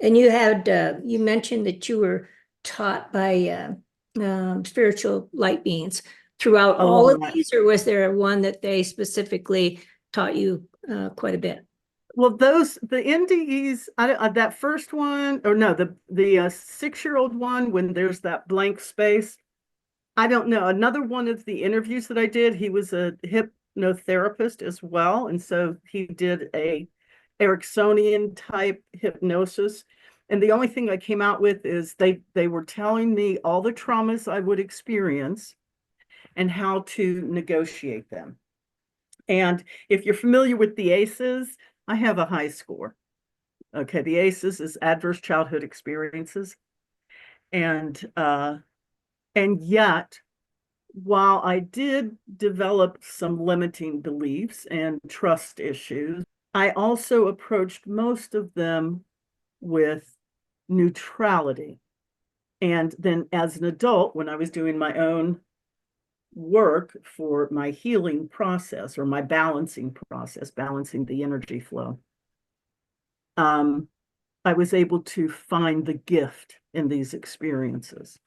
And you mentioned that you were taught by spiritual light beings throughout A all of lot. these, or was there one that they specifically taught you quite a bit? Well, the NDEs, that first one, or no, the 6-year-old one, when there's that blank space, I don't know. Another one of the interviews that I did, he was a hypnotherapist as well, and so he did a Ericksonian type hypnosis. And the only thing I came out with is they were telling me all the traumas I would experience and how to negotiate them. And if you're familiar with the ACEs, I have a high score. Okay, the ACEs is adverse childhood experiences. And yet, while I did develop some limiting beliefs and trust issues, I also approached most of them with neutrality. And then as an adult, when I was doing my own work for my healing process or my balancing process, balancing the energy flow, I was able to find the gift in these experiences,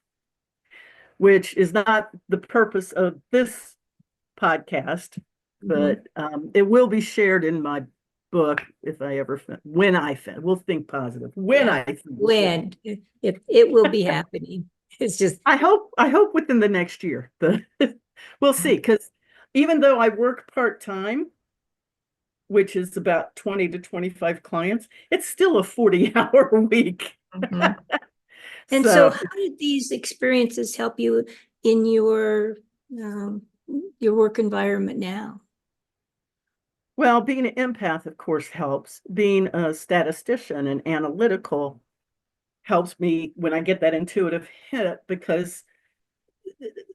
which is not the purpose of this podcast, Mhm. but it will be shared in my book if I ever, when I, we'll think positive, when Yeah, I finish it. when if it will be happening. It's just I hope within the next year. We'll see, because even though I work part-time, which is about 20 to 25 clients, it's still a 40-hour week. Mhm. And so, So, how did these experiences help you in um, your work environment now? well, being an empath, of course, helps. Being a statistician and analytical helps me when I get that intuitive hit, because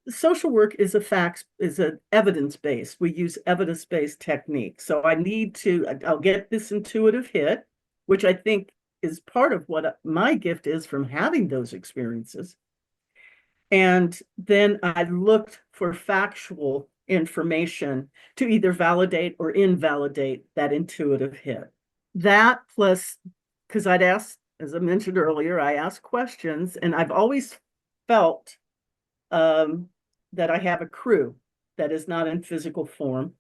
social work is a facts, is an evidence-based. We use evidence-based techniques. So I'll get this intuitive hit, which I think is part of what my gift is from having those experiences. And then I looked for factual information to either validate or invalidate that intuitive hit. That plus, because I'd asked, as I mentioned earlier, I asked questions, and I've always felt that I have a crew that is not in physical form.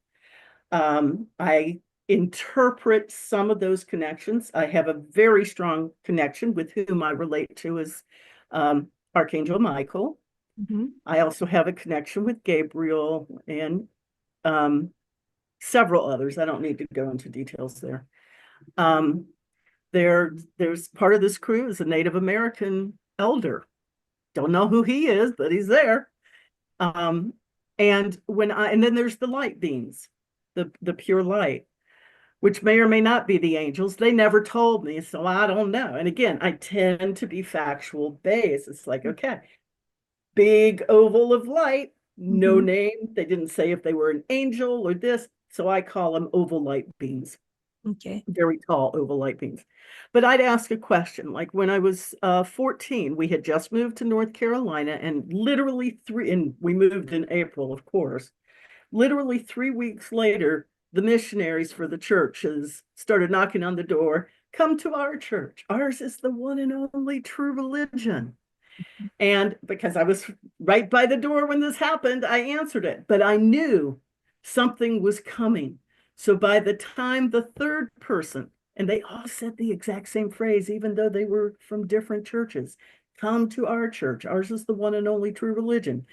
I interpret some of those connections. I have a very strong connection with whom I relate to as Archangel Michael. Mhm. I also have a connection with Gabriel and um, several others. I don't need to go into details there. Um, there's part of this crew is a Native American elder. Don't know who he is, but he's there. Um, and then there's the light beings, the pure light, which may or may not be the angels. They never told me, so I don't know. And again, I tend to be factual based. It's like, okay, big oval of light, no Mhm. name. They didn't say if they were an angel or this, so I call them oval light beings, Okay. very tall oval light beings. But I'd ask a question, like when I was 14, we had just moved to North Carolina, and and we moved in April, of course. Literally 3 weeks later, the missionaries for the churches started knocking on the door. Come to our church. Ours is the one and only true religion. And because I was right by the door when this happened, I answered it, but I knew something was coming. So by the time the third person, and they all said the exact same phrase, even though they were from different churches, come to our church. Ours is the one and only true religion.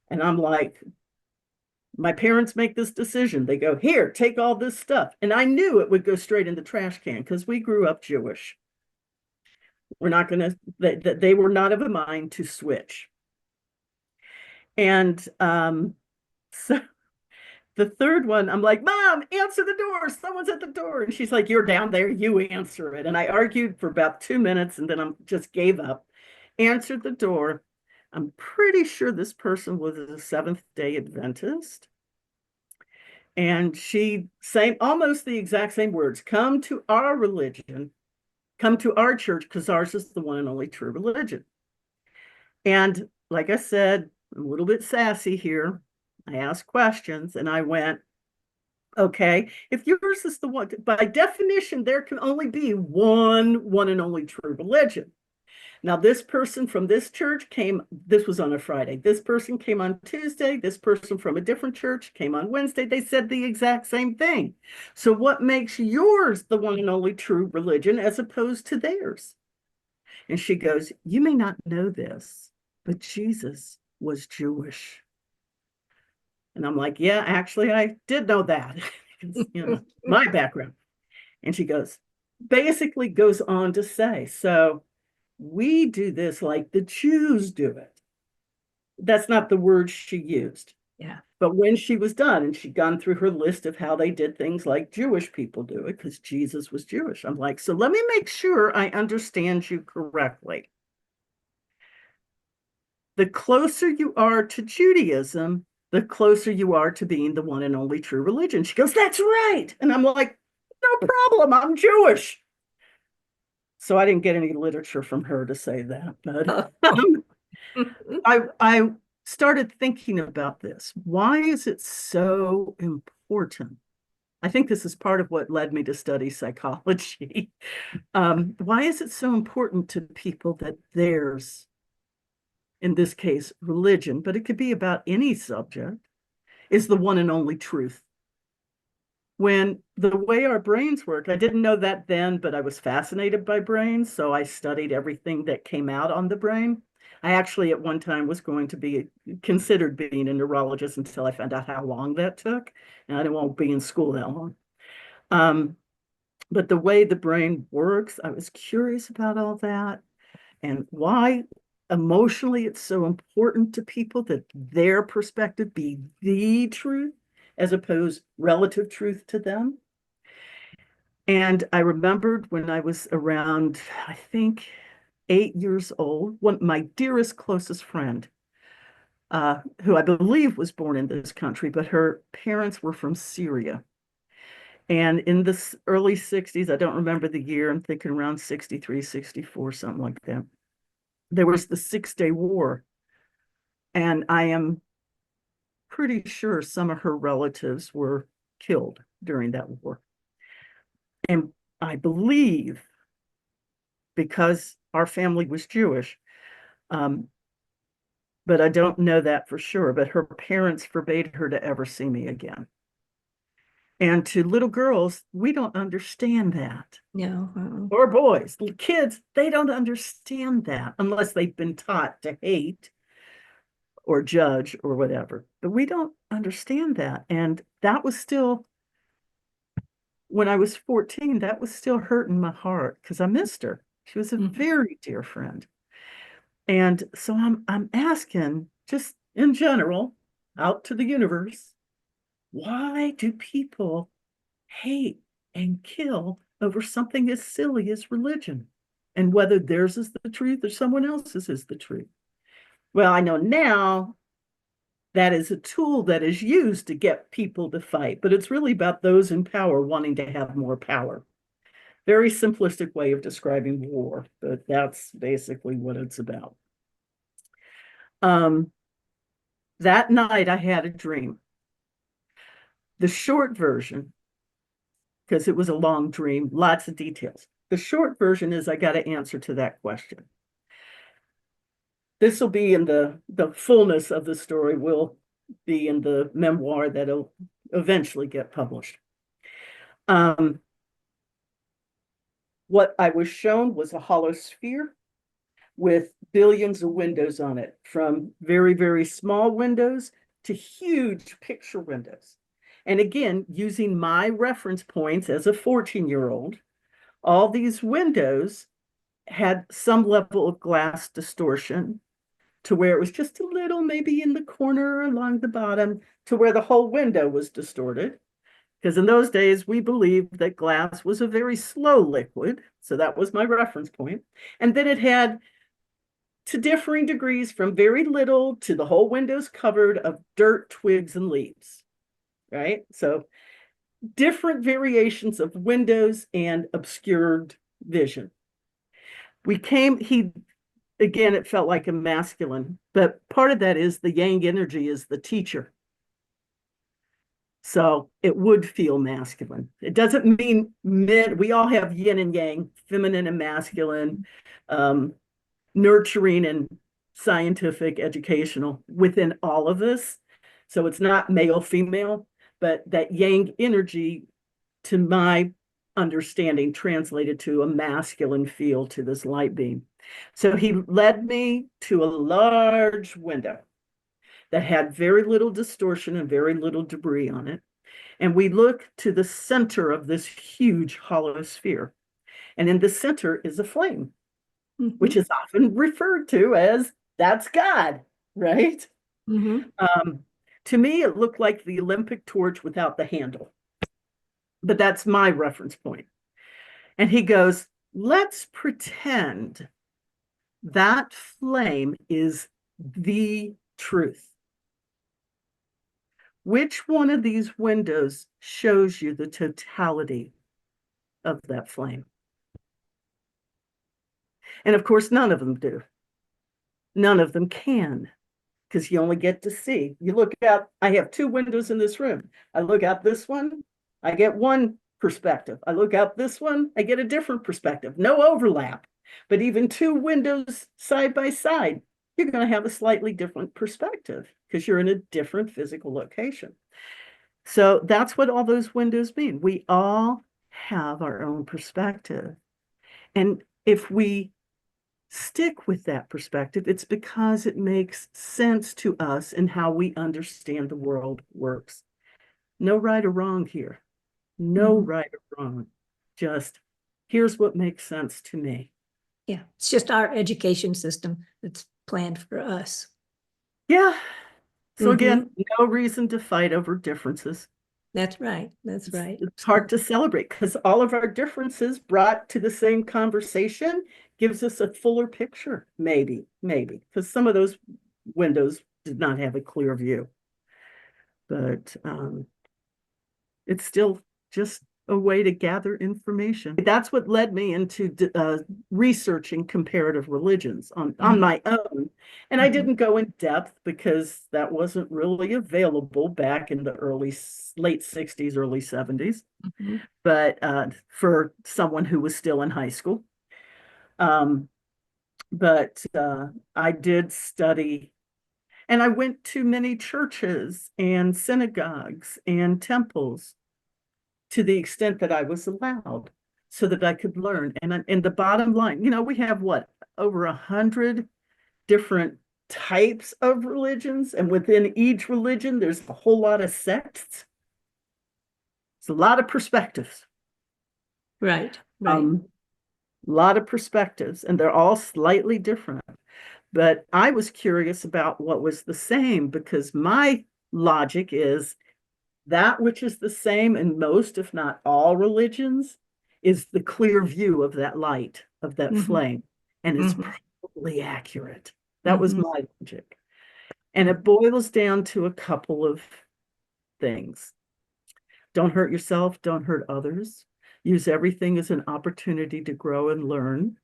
And I'm like, my parents make this decision. They go, here, take all this stuff. And I knew it would go straight in the trash can because we grew up Jewish. We're not going to, they were not of a mind to switch. And so the third one, I'm like, Mom, answer the door. Someone's at the door. And she's like, you're down there. You answer it. And I argued for about 2 minutes, and then I just gave up, answered the door. I'm pretty sure this person was a Seventh-day Adventist. And she same almost the exact same words, come to our religion, come to our church, because ours is the one and only true religion. And like I said, I'm a little bit sassy here. I asked questions and I went, Okay. If yours is the one, by definition, there can only be one and only true religion. Now, this person from this church came, this was on a Friday. This person came on Tuesday. This person from a different church came on Wednesday. They said the exact same thing. So, what makes yours the one and only true religion as opposed to theirs? And she goes, you may not know this, but Jesus was Jewish. And I'm like, yeah, actually, I did know that. My background. And she basically goes on to say, so we do this like the Jews do it. That's not the word she used. Yeah. But when she was done and she'd gone through her list of how they did things like Jewish people do it, because Jesus was Jewish, I'm like, so let me make sure I understand you correctly. The closer you are to Judaism, the closer you are to being the one and only true religion. She goes, that's right. And I'm like, no problem. I'm Jewish. So I didn't get any literature from her to say that. But I started thinking about this. Why is it so important? I think this is part of what led me to study psychology. Why is it so important to people that theirs, in this case, religion, but it could be about any subject, is the one and only truth? When the way our brains work, I didn't know that then, but I was fascinated by brains. So I studied everything that came out on the brain. I actually, at one time, was going to be considered being a neurologist until I found out how long that took. And I didn't want to be in school that long. But the way the brain works, I was curious about all that and why emotionally it's so important to people that their perspective be the truth as opposed relative truth to them. And I remembered when I was around, I think, 8 years old, my dearest, closest friend, who I believe was born in this country, but her parents were from Syria. And in the early 60s, I don't remember the year, I'm thinking around 63, 64, something like that. There was the 6 Day War. And I am pretty sure some of her relatives were killed during that war. And I believe because our family was Jewish, but I don't know that for sure. But her parents forbade her to ever see me again. And to little girls, we don't understand that. No. Or boys, kids, they don't understand that unless they've been taught to hate or judge or whatever. But we don't understand that. And that was still, when I was 14, that was still hurting my heart because I missed her. She was a very dear friend. And so I'm asking, just in general, out to the universe, why do people hate and kill over something as silly as religion? And whether theirs is the truth or someone else's is the truth. Well, I know now that is a tool that is used to get people to fight, but it's really about those in power wanting to have more power. Very simplistic way of describing war, but that's basically what it's about. That night I had a dream. The short version, because it was a long dream, lots of details. The short version is I got an answer to that question. This will be in the fullness of the story will be in the memoir that'll eventually get published. What I was shown was a hollow sphere with billions of windows on it, from very, very small windows to huge picture windows. And again, using my reference points as a 14-year-old, all these windows had some level of glass distortion to where it was just a little, maybe in the corner along the bottom, to where the whole window was distorted. Because in those days, we believed that glass was a very slow liquid. So that was my reference point. And then it had, to differing degrees, from very little to the whole window's covered of dirt, twigs, and leaves, right? So different variations of windows and obscured vision. Again, it felt like a masculine, but part of that is the yang energy is the teacher. So it would feel masculine. It doesn't mean men, we all have yin and yang, feminine and masculine, um, nurturing and scientific, educational within all of us. So it's not male, female, but that yang energy, to my understanding, translated to a masculine feel to this light beam. So he led me to a large window that had very little distortion and very little debris on it. And we look to the center of this huge hollow sphere. And in the center is a flame, which is often referred to as that's God, right? To me, it looked like the Olympic torch without the handle. But that's my reference point. And he goes, let's pretend that flame is the truth. Which one of these windows shows you the totality of that flame? And of course, none of them do. None of them can, because you only get to see. You look out, I have two windows in this room. I look out this one, I get one perspective. I look out this one, I get a different perspective. No overlap. But even two windows side by side, you're going to have a slightly different perspective because you're in a different physical location. So that's what all those windows mean. We all have our own perspective. And if we stick with that perspective, it's because it makes sense to us and how we understand the world works. No right or wrong here. No right or wrong. Just here's what makes sense to me. Yeah, it's just our education system that's planned for us. Yeah. So again, no reason to fight over differences. That's right. That's right. It's hard to celebrate because all of our differences brought to the same conversation gives us a fuller picture, maybe, because some of those windows did not have a clear view. But it's still just a way to gather information. That's what led me into researching comparative religions on my own. And I didn't go in depth because that wasn't really available back in the late 60s, early 70s. But for someone who was still in high school. But I did study, and I went to many churches and synagogues and temples to the extent that I was allowed so that I could learn. And the bottom line, we have what, over 100 different types of religions. And within each religion, there's a whole lot of sects. It's a lot of perspectives. Right. A lot of perspectives, and they're all slightly different. But I was curious about what was the same because my logic is that which is the same in most, if not all, religions is the clear view of that light, of that flame. And it's probably accurate. That was my logic. And it boils down to a couple of things. Don't hurt yourself, don't hurt others. Use everything as an opportunity to grow and learn.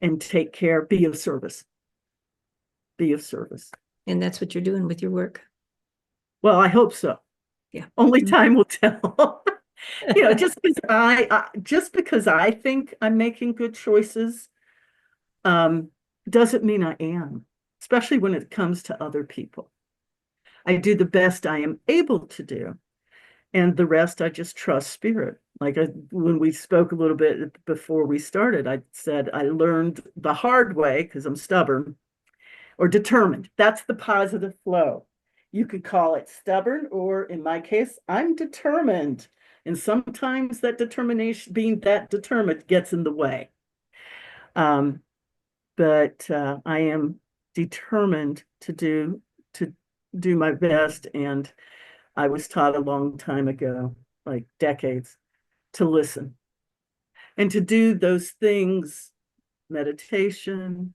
And take care, be of service. Be of service. And that's what you're doing with your work. Well, I hope so. Yeah. Only time will tell. Just because I think I'm making good choices, doesn't mean I am, especially when it comes to other people. I do the best I am able to do. And the rest, I just trust spirit. Like when we spoke a little bit before we started, I said I learned the hard way because I'm stubborn or determined. That's the positive flow. You could call it stubborn, or in my case, I'm determined. And sometimes that determination, being that determined, gets in the way. But I am determined to do my best. And I was taught a long time ago, like decades, to listen and to do those things, meditation,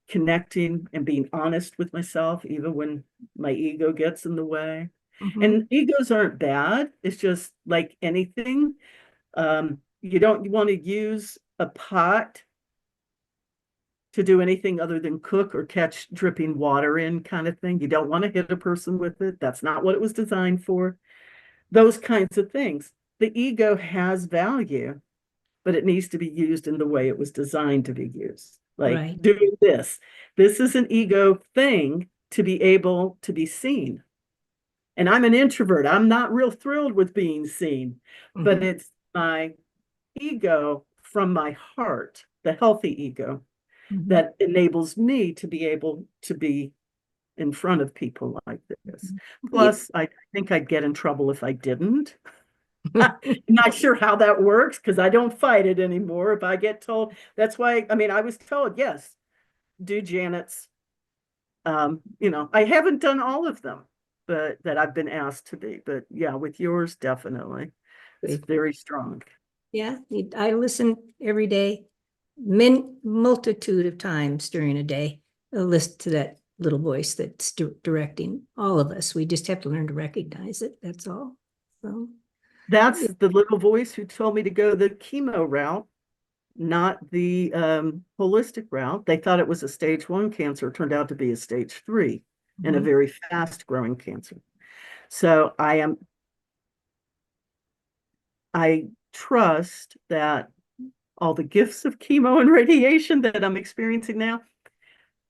connecting and being honest with myself, even when my ego gets in the way. And egos aren't bad. It's just like anything. You don't want to use a pot to do anything other than cook or catch dripping water in kind of thing. You don't want to hit a person with it. That's not what it was designed for. Those kinds of things. The ego has value, but it needs to be used in the way it was designed to be used. Like Right. doing this. This is an ego thing to be able to be seen. And I'm an introvert. I'm not real thrilled with being seen, but Mhm. it's my ego from my heart, the healthy ego, Mhm. that enables me to be able to be in front of people like this. Yep. Plus, I think I'd get in trouble if I didn't. Not sure how that works because I don't fight it anymore. If I get told, that's why, I mean, I was told, yes, do Janet's. I haven't done all of them, but that I've been asked to be. But yeah, with yours, definitely. It's very strong. Yeah, I listen every day, multitude of times during a day. I listen to that little voice that's directing all of us. We just have to learn to recognize it. That's all. So, That's the little voice who told me to go the chemo route, not the holistic route. They thought it was a stage 1 cancer. It turned out to be a stage 3 and a mhm. very fast growing cancer. So I trust that all the gifts of chemo and radiation that I'm experiencing now,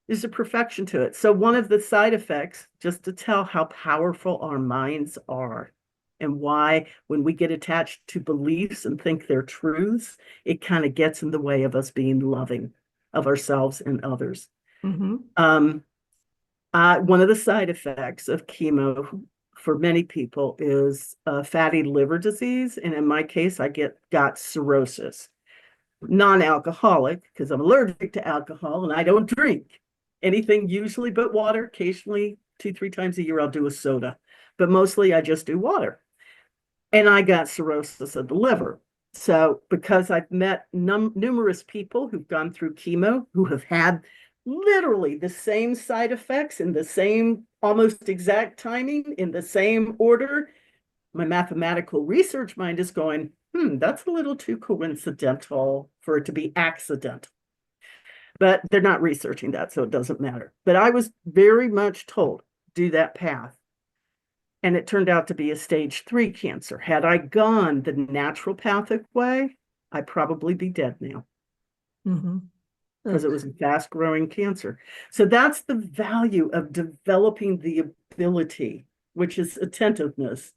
there's a perfection to it. So one of the side effects, just to tell how powerful our minds are and why when we get attached to beliefs and think they're truths, it kind of gets in the way of us being loving of ourselves and others. Mhm. Um, One of the side effects of chemo for many people is fatty liver disease. And in my case, I got cirrhosis, non-alcoholic because I'm allergic to alcohol and I don't drink anything usually but water. Occasionally, 2, 3 times a year, I'll do a soda, but mostly I just do water. And I got cirrhosis of the liver. So, because I've met numerous people who've gone through chemo who have had literally the same side effects in the same almost exact timing in the same order, my mathematical research mind is going, that's a little too coincidental for it to be accidental. But they're not researching that, so it doesn't matter. But I was very much told, do that path. And it turned out to be a stage 3 cancer. Had I gone the naturopathic way, I'd probably be dead now Mhm. because it was a fast growing cancer. So that's the value of developing the ability, which is attentiveness,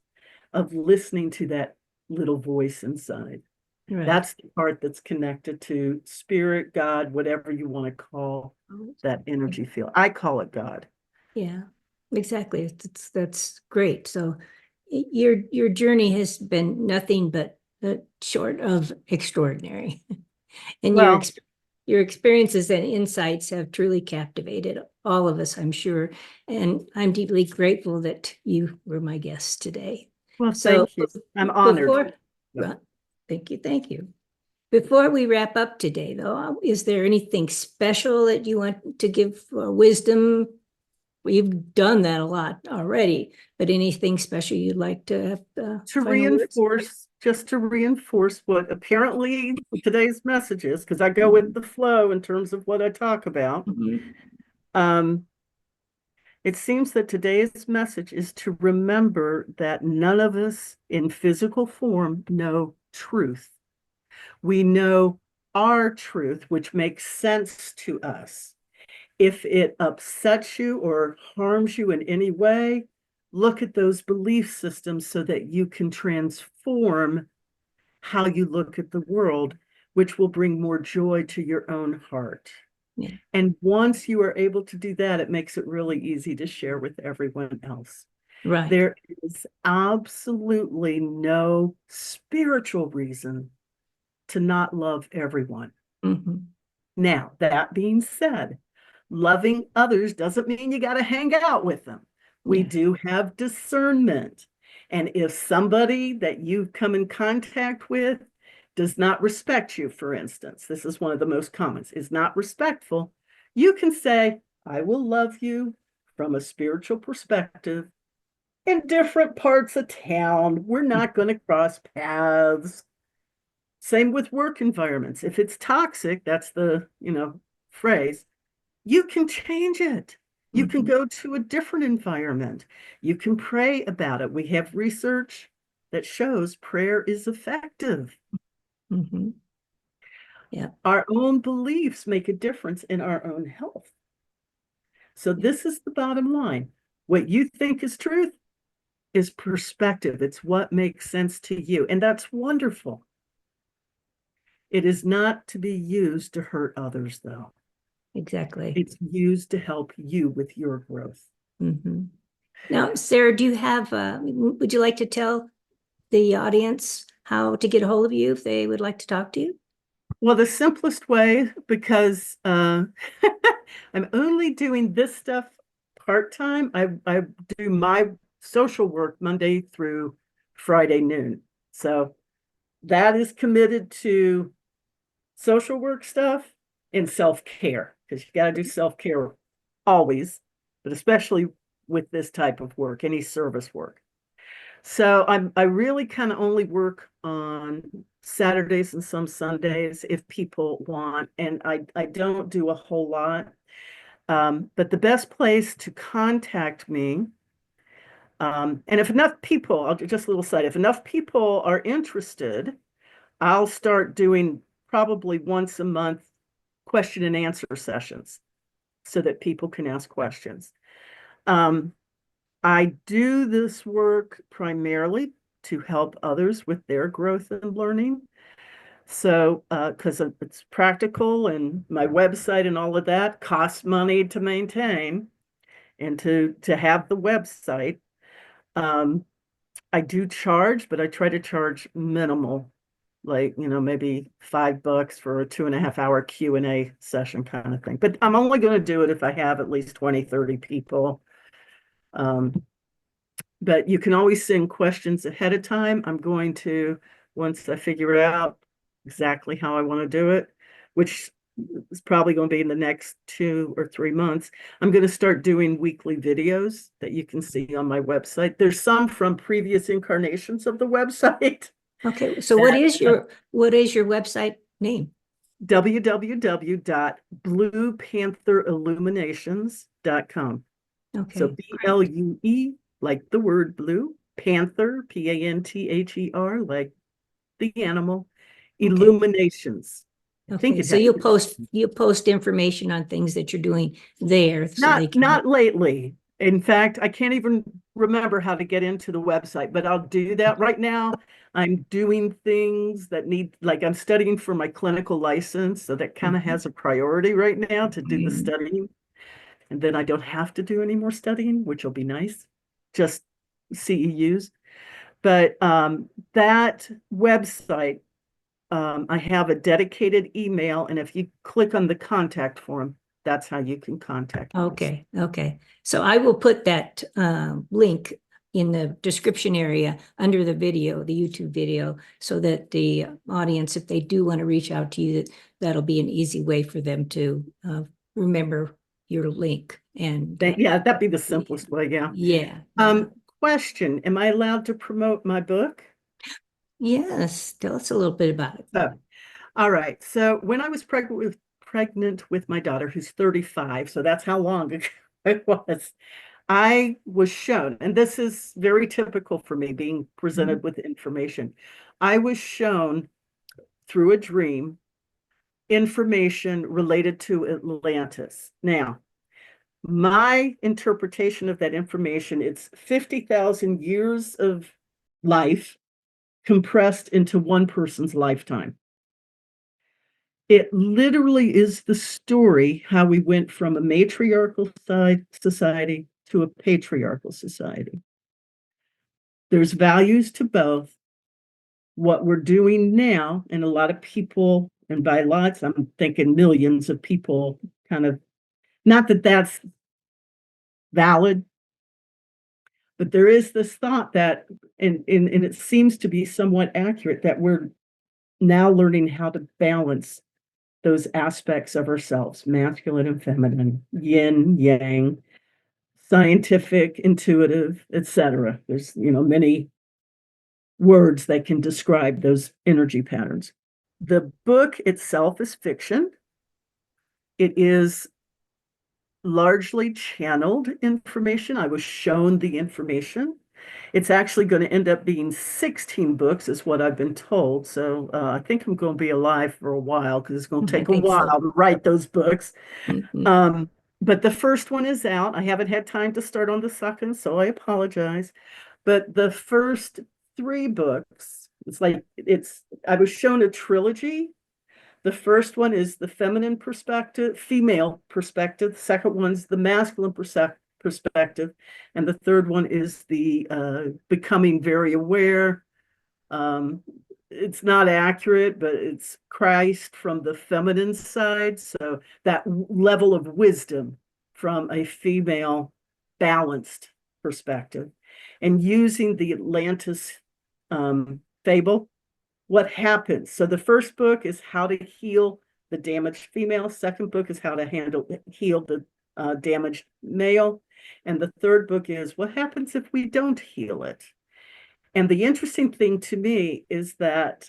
of listening to that little voice inside. Right. That's the part that's connected to spirit, God, whatever you want to call that energy field. I call it God. Yeah, exactly. That's great. So your journey has been nothing but short of extraordinary. And Well, your experiences and insights have truly captivated all of us, I'm sure. And I'm deeply grateful that you were my guest today. well, So thank you. I'm honored. before, well, thank you. Before we wrap up today, though, is there anything special that you want to give wisdom? You've done that a lot already, but anything special you'd like to have To final words? reinforce, just to reinforce what apparently today's message is, because I go with the flow in terms of what I talk about. Mhm. Um, it seems that today's message is to remember that none of us in physical form know truth. We know our truth, which makes sense to us. If it upsets you or harms you in any way, look at those belief systems so that you can transform how you look at the world, which will bring more joy to your own heart. Yeah, And once you are able to do that, it makes it really easy to share with everyone else. right. There is absolutely no spiritual reason to not love everyone. Mhm. Now, that being said, loving others doesn't mean you got to hang out with them. We Yeah, do have discernment. And if somebody that you come in contact with does not respect you, for instance, this is one of the most common, is not respectful, you can say, I will love you from a spiritual perspective in different parts of town. We're not going to cross paths. Same with work environments. If it's toxic, that's the phrase, you can change it. You can Mhm. go to a different environment. You can pray about it. We have research that shows prayer is effective. Mhm. Yeah, Our own beliefs make a difference in our own health. So yeah, this is the bottom line. What you think is truth is perspective. It's what makes sense to you. And that's wonderful. It is not to be used to hurt others, though. exactly. It's used to help you with your growth. Mhm. Now, Sarah, do you have, would you like to tell the audience how to get a hold of you if they would like to talk to you? Well, the simplest way, because I'm only doing this stuff part-time. I do my social work Monday through Friday noon. So that is committed to social work stuff and self-care, because you got to do self-care always, but especially with this type of work, any service work. So I really kind of only work on Saturdays and some Sundays if people want, and I don't do a whole lot. But the best place to contact me, and if enough people, I'll just a little side, if enough people are interested, I'll start doing probably once a month question and answer sessions so that people can ask questions. Um, I do this work primarily to help others with their growth and learning. So, because it's practical and my website and all of that costs money to maintain and to have the website. Um, I do charge, but I try to charge minimal, like, maybe $5 for a 2.5 hour Q&A session kind of thing. But I'm only going to do it if I have at least 20, 30 people. Um, but you can always send questions ahead of time. I'm going to, once I figure out exactly how I want to do it, which is probably going to be in the next 2 or 3 months, I'm going to start doing weekly videos that you can see on my website. There's some from previous incarnations of the website. Okay, so That, what is your website name? www.bluepantherilluminations.com. So Okay, BLUE, like the word blue, panther, Panther, like the animal, okay, illuminations. I think okay. it So has you'll post information on things that you're doing there so they can. not lately. In fact, I can't even remember how to get into the website, but I'll do that right now. I'm doing things that need, like I'm studying for my clinical license, so that kind of Mhm. has a priority right now to do the Mhm. studying. And then I don't have to do any more studying, which will be nice. Just CEUs. But that website, I have a dedicated email, and if you click on the contact form, that's how you can contact me. Okay, okay. So I will put that link in the description area under the video, the YouTube video, so that the audience, if they do want to reach out to you, that'll be an easy way for them to remember your link. And Yeah, that'd be the simplest way. Yeah. yeah, yeah. Um, Question: am I allowed to promote my book? Yes, tell us a little bit about it. Oh, all right. So when I was pregnant with my daughter, who's 35, so that's how long ago it was. I was shown, and this is very typical for me being Mhm. presented with information. I was shown through a dream information related to Atlantis. Now, my interpretation of that information, it's 50,000 years of life compressed into one person's lifetime. It literally is the story how we went from a matriarchal society to a patriarchal society. There's values to both. What we're doing now, and a lot of people, and by lots, I'm thinking millions of people, kind of, not that that's valid, but there is this thought that, and it seems to be somewhat accurate, that we're now learning how to balance those aspects of ourselves, masculine and feminine, yin, yang, scientific, intuitive, etc. There's, many words that can describe those energy patterns. The book itself is fiction. It is largely channeled information. I was shown the information. It's actually going to end up being 16 books, is what I've been told. So I think I'm going to be alive for a while because it's going to I take a think while so. to write those books. Mhm. But the first one is out. I haven't had time to start on the second, so I apologize. But the first three books, I was shown a trilogy. The first one is the feminine perspective, female perspective. The second one's the masculine perspective. And the third one is the becoming very aware. Um, it's not accurate, but it's Christ from the feminine side. So that level of wisdom from a female balanced perspective. And using the Atlantis fable, what happens. So the first book is how to heal the damaged female. Second book is how to heal the damaged male. And the third book is what happens if we don't heal it. And the interesting thing to me is that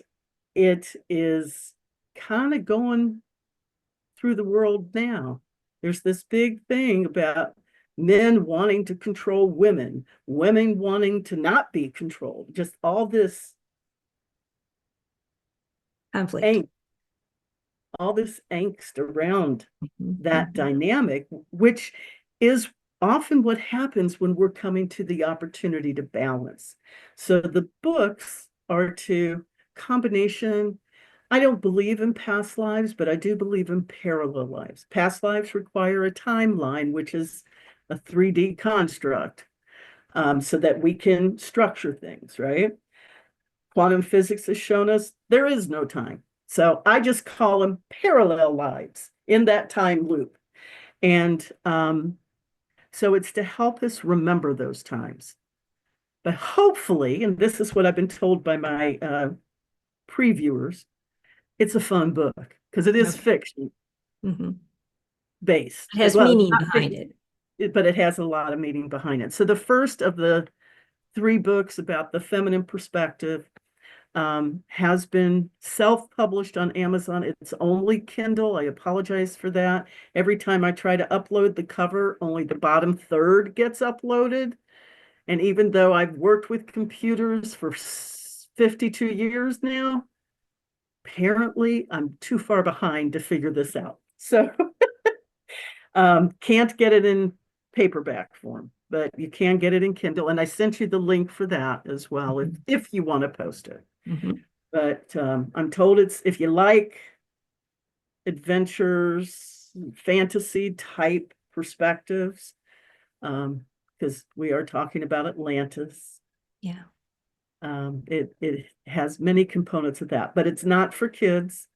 it is kind of going through the world now. There's this big thing about men wanting to control women, women wanting to not be controlled, just all this Conflict. angst, all this angst around that Mhm. dynamic, which is often what happens when we're coming to the opportunity to balance. So the books are to combination. I don't believe in past lives, but I do believe in parallel lives. Past lives require a timeline, which is a 3D construct, so that we can structure things, right? Quantum physics has shown us there is no time. So I just call them parallel lives in that time loop. And so it's to help us remember those times. But hopefully, and this is what I've been told by my previewers, it's a fun book because it is Okay. fiction Mhm. based. It has Well, it's meaning not behind fiction, it. but it has a lot of meaning behind it. So the first of the three books about the feminine perspective has been self-published on Amazon. It's only Kindle. I apologize for that. Every time I try to upload the cover, only the bottom third gets uploaded. And even though I've worked with computers for 52 years now, apparently I'm too far behind to figure this out. So can't get it in paperback form, but you can get it in Kindle. And I sent you the link for that as well, if you want to post it. Mhm. But I'm told it's, if you like adventures, fantasy type perspectives, because we are talking about Atlantis. Yeah. It has many components of that, but it's not for kids.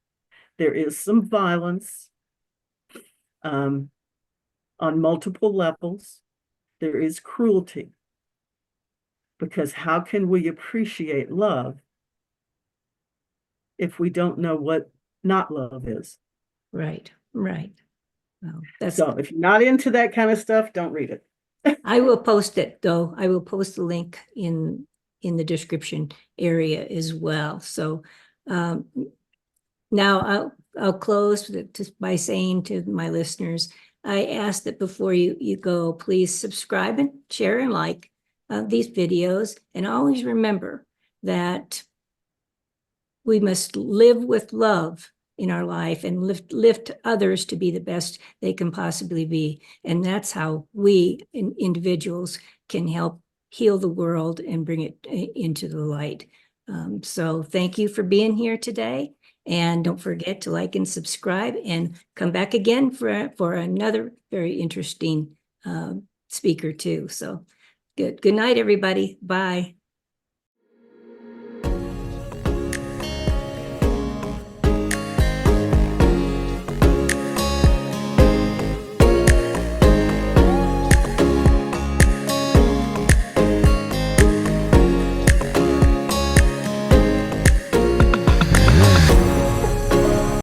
There is some violence um, on multiple levels. There is cruelty, because how can we appreciate love if we don't know what not love is? Right. Right. Well, that's, So if you're not into that kind of stuff, don't read it. I will post it though. I will post the link in the description area as well. So um, now I'll close just by saying to my listeners, I ask that before you go, please subscribe and share and like these videos, and always remember that we must live with love in our life and lift others to be the best they can possibly be. And that's how we individuals can help heal the world and bring it into the light. So thank you for being here today. And don't forget to like and subscribe and come back again for another very interesting speaker too. So good night, everybody. Bye.